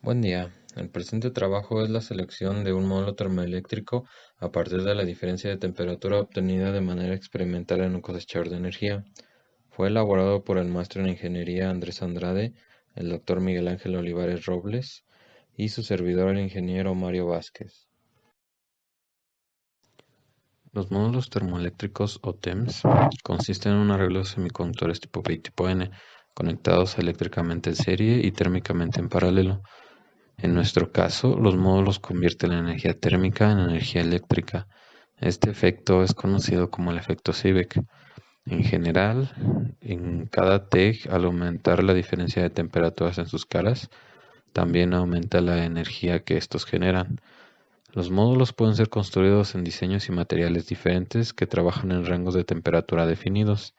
Buen día. El presente trabajo es la selección de un módulo termoeléctrico a partir de la diferencia de temperatura obtenida de manera experimental en un cosechador de energía. Fue elaborado por el maestro en ingeniería Andrés Andrade, el doctor Miguel Ángel Olivares Robles y su servidor el ingeniero Mario Vázquez. Los módulos termoeléctricos o TEMS consisten en un arreglo de semiconductores tipo P y tipo N, conectados eléctricamente en serie y térmicamente en paralelo. En nuestro caso, los módulos convierten la energía térmica en energía eléctrica. Este efecto es conocido como el efecto Seebeck. En general, en cada TEG, al aumentar la diferencia de temperaturas en sus caras, también aumenta la energía que estos generan. Los módulos pueden ser construidos en diseños y materiales diferentes que trabajan en rangos de temperatura definidos.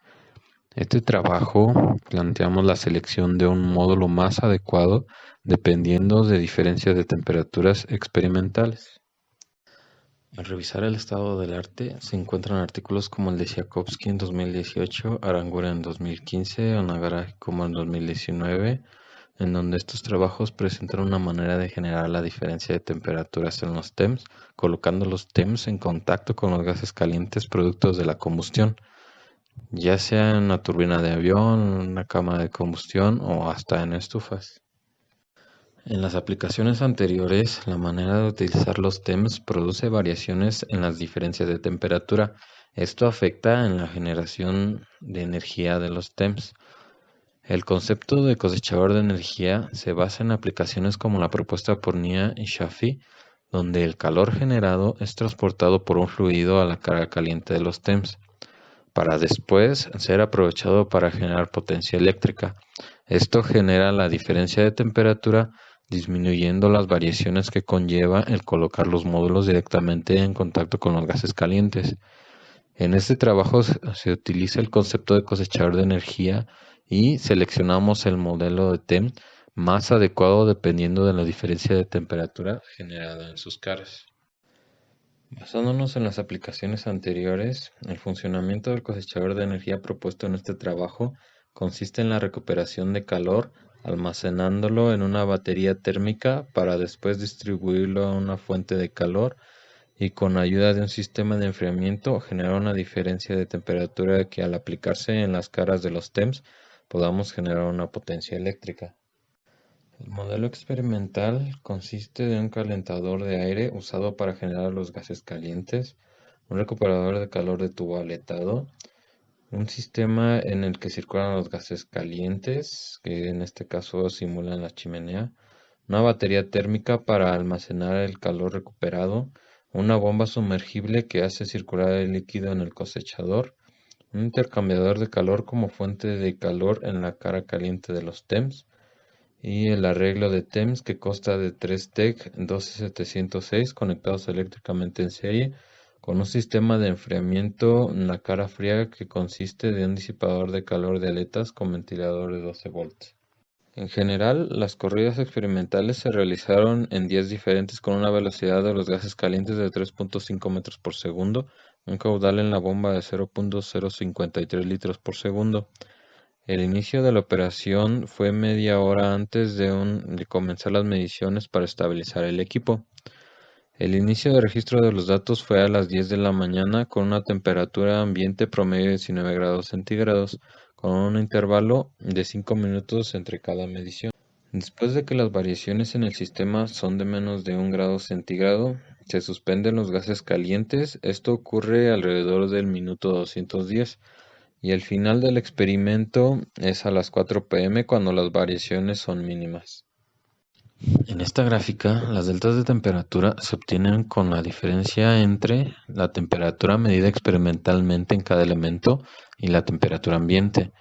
Este trabajo planteamos la selección de un módulo más adecuado dependiendo de diferencias de temperaturas experimentales. Al revisar el estado del arte, se encuentran artículos como el de Siakovsky en 2018, Aranguren en 2015, Onagara como en 2019, en donde estos trabajos presentan una manera de generar la diferencia de temperaturas en los TEMS, colocando los TEMS en contacto con los gases calientes productos de la combustión, ya sea en una turbina de avión, una cámara de combustión o hasta en estufas. En las aplicaciones anteriores, la manera de utilizar los TEMS produce variaciones en las diferencias de temperatura. Esto afecta en la generación de energía de los TEMS. El concepto de cosechador de energía se basa en aplicaciones como la propuesta por Nia y Shafi, donde el calor generado es transportado por un fluido a la carga caliente de los TEMS, para después ser aprovechado para generar potencia eléctrica. Esto genera la diferencia de temperatura, disminuyendo las variaciones que conlleva el colocar los módulos directamente en contacto con los gases calientes. En este trabajo se utiliza el concepto de cosechador de energía y seleccionamos el modelo de TEM más adecuado dependiendo de la diferencia de temperatura generada en sus caras. Basándonos en las aplicaciones anteriores, el funcionamiento del cosechador de energía propuesto en este trabajo consiste en la recuperación de calor almacenándolo en una batería térmica para después distribuirlo a una fuente de calor y con ayuda de un sistema de enfriamiento generar una diferencia de temperatura que al aplicarse en las caras de los TEMS podamos generar una potencia eléctrica. El modelo experimental consiste de un calentador de aire usado para generar los gases calientes, un recuperador de calor de tubo aletado, un sistema en el que circulan los gases calientes, que en este caso simulan la chimenea, una batería térmica para almacenar el calor recuperado, una bomba sumergible que hace circular el líquido en el cosechador, un intercambiador de calor como fuente de calor en la cara caliente de los TEMS, y el arreglo de TEMS que consta de 3 TEC 12706 conectados eléctricamente en serie con un sistema de enfriamiento en la cara fría que consiste de un disipador de calor de aletas con ventilador de 12 volts. En general, las corridas experimentales se realizaron en días diferentes con una velocidad de los gases calientes de 3.5 metros por segundo, un caudal en la bomba de 0.053 litros por segundo. El inicio de la operación fue media hora antes de comenzar las mediciones para estabilizar el equipo. El inicio de registro de los datos fue a las 10 de la mañana con una temperatura ambiente promedio de 19 grados centígrados, con un intervalo de 5 minutos entre cada medición. Después de que las variaciones en el sistema son de menos de 1 grado centígrado, se suspenden los gases calientes. Esto ocurre alrededor del minuto 210. Y el final del experimento es a las 4 p.m. cuando las variaciones son mínimas. En esta gráfica, las deltas de temperatura se obtienen con la diferencia entre la temperatura medida experimentalmente en cada elemento y la temperatura ambiente.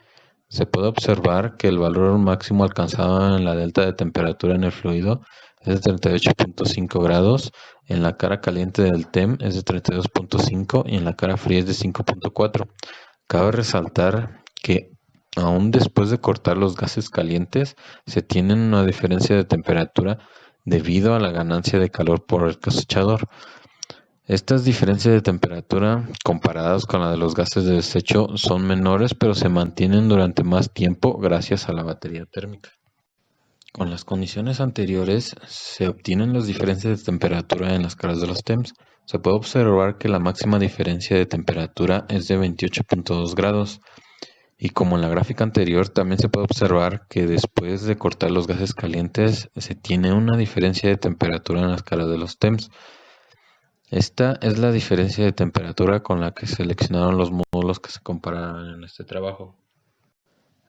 Se puede observar que el valor máximo alcanzado en la delta de temperatura en el fluido es de 38.5 grados, en la cara caliente del TEM es de 32.5 y en la cara fría es de 5.4. Cabe resaltar que aún después de cortar los gases calientes, se tiene una diferencia de temperatura debido a la ganancia de calor por el cosechador. Estas diferencias de temperatura, comparadas con la de los gases de desecho, son menores pero se mantienen durante más tiempo gracias a la batería térmica. Con las condiciones anteriores se obtienen las diferencias de temperatura en las caras de los TEMS. Se puede observar que la máxima diferencia de temperatura es de 28.2 grados. Y como en la gráfica anterior, también se puede observar que después de cortar los gases calientes se tiene una diferencia de temperatura en las caras de los TEMS. Esta es la diferencia de temperatura con la que seleccionaron los módulos que se compararon en este trabajo.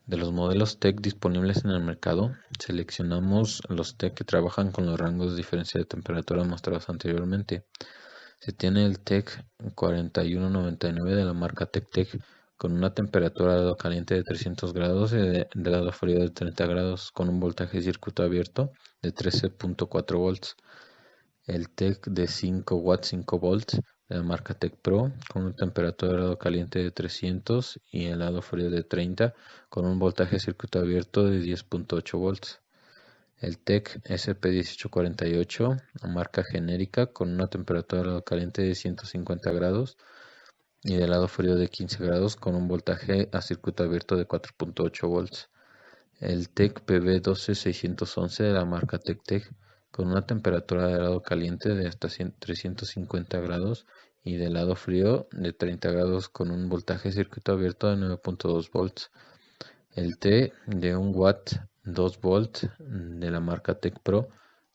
De los modelos TEC disponibles en el mercado, seleccionamos los TEC que trabajan con los rangos de diferencia de temperatura mostrados anteriormente. Se tiene el TEC 4199 de la marca TEC con una temperatura de lado caliente de 300 grados y de lado frío de 30 grados con un voltaje de circuito abierto de 13.4 volts. El TEC de 5 watts 5 volts de la marca TEC Pro con una temperatura de lado caliente de 300 y el lado frío de 30 con un voltaje de circuito abierto de 10.8 volts. El TEC SP1848, marca genérica con una temperatura de lado caliente de 150 grados y de lado frío de 15 grados con un voltaje a circuito abierto de 4.8 volts. El TEC PB12611 de la marca TEC con una temperatura de lado caliente de hasta 350 grados y de lado frío de 30 grados con un voltaje de circuito abierto de 9.2 volts. El T de 1 watt 2 volts de la marca TEC Pro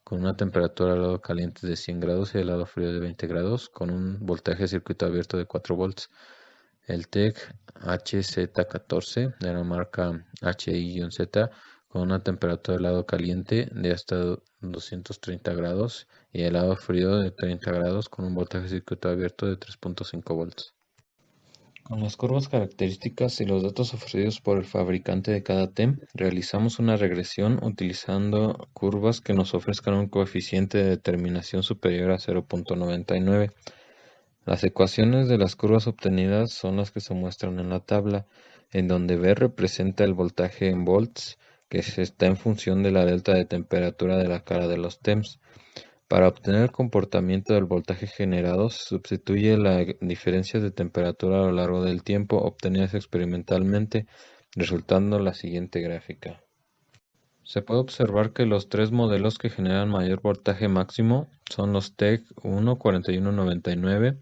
con una temperatura de lado caliente de 100 grados y de lado frío de 20 grados con un voltaje de circuito abierto de 4 volts. El TEC HZ14 de la marca HI-Z con una temperatura de lado caliente de hasta 230 grados y de lado frío de 30 grados con un voltaje de circuito abierto de 3.5 volts. Con las curvas características y los datos ofrecidos por el fabricante de cada TEM, realizamos una regresión utilizando curvas que nos ofrezcan un coeficiente de determinación superior a 0.99. Las ecuaciones de las curvas obtenidas son las que se muestran en la tabla, en donde B representa el voltaje en volts, que está en función de la delta de temperatura de la cara de los TEMs. Para obtener el comportamiento del voltaje generado, se sustituye la diferencia de temperatura a lo largo del tiempo obtenidas experimentalmente, resultando la siguiente gráfica. Se puede observar que los tres modelos que generan mayor voltaje máximo son los TEC 4199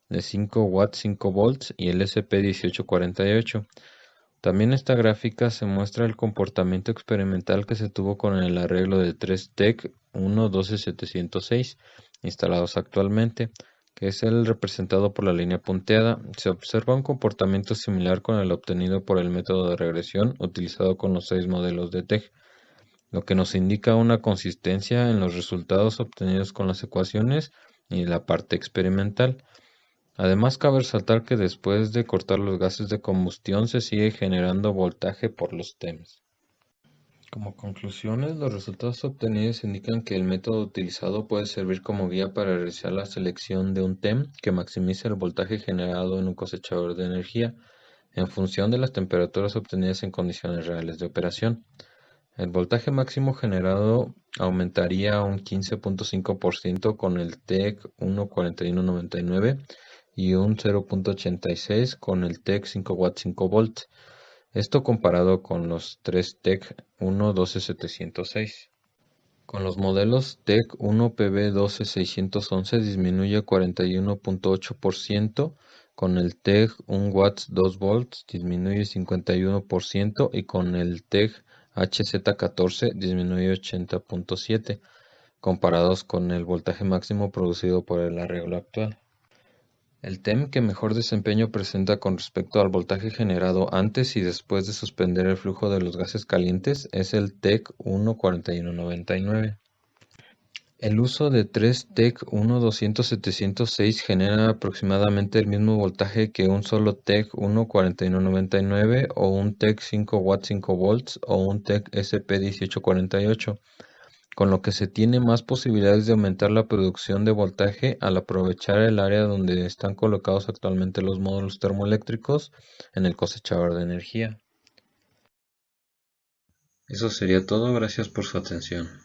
de 5 watts 5 volts y el SP1848. También esta gráfica se muestra el comportamiento experimental que se tuvo con el arreglo de 3 TEC 12706 instalados actualmente, que es el representado por la línea punteada. Se observa un comportamiento similar con el obtenido por el método de regresión utilizado con los 6 modelos de TEC, lo que nos indica una consistencia en los resultados obtenidos con las ecuaciones y la parte experimental. Además, cabe resaltar que después de cortar los gases de combustión se sigue generando voltaje por los TEMs. Como conclusiones, los resultados obtenidos indican que el método utilizado puede servir como guía para realizar la selección de un TEM que maximice el voltaje generado en un cosechador de energía en función de las temperaturas obtenidas en condiciones reales de operación. El voltaje máximo generado aumentaría un 15.5% con el TEC 14199 y un 0.86 con el TEC 5 watts 5 volts. Esto comparado con los 3 TEC 12706. Con los modelos TEC 1PB12611 disminuye 41.8%, con el TEC 1 watts 2 volts disminuye 51% y con el TEC HZ14 disminuye 80.7%, comparados con el voltaje máximo producido por el arreglo actual. El TEM que mejor desempeño presenta con respecto al voltaje generado antes y después de suspender el flujo de los gases calientes es el TEC 14199. El uso de 3 TEC 12706 genera aproximadamente el mismo voltaje que un solo TEC 14199 o un TEC 5 watts 5 volts o un TEC SP1848. Con lo que se tiene más posibilidades de aumentar la producción de voltaje al aprovechar el área donde están colocados actualmente los módulos termoeléctricos en el cosechador de energía. Eso sería todo, gracias por su atención.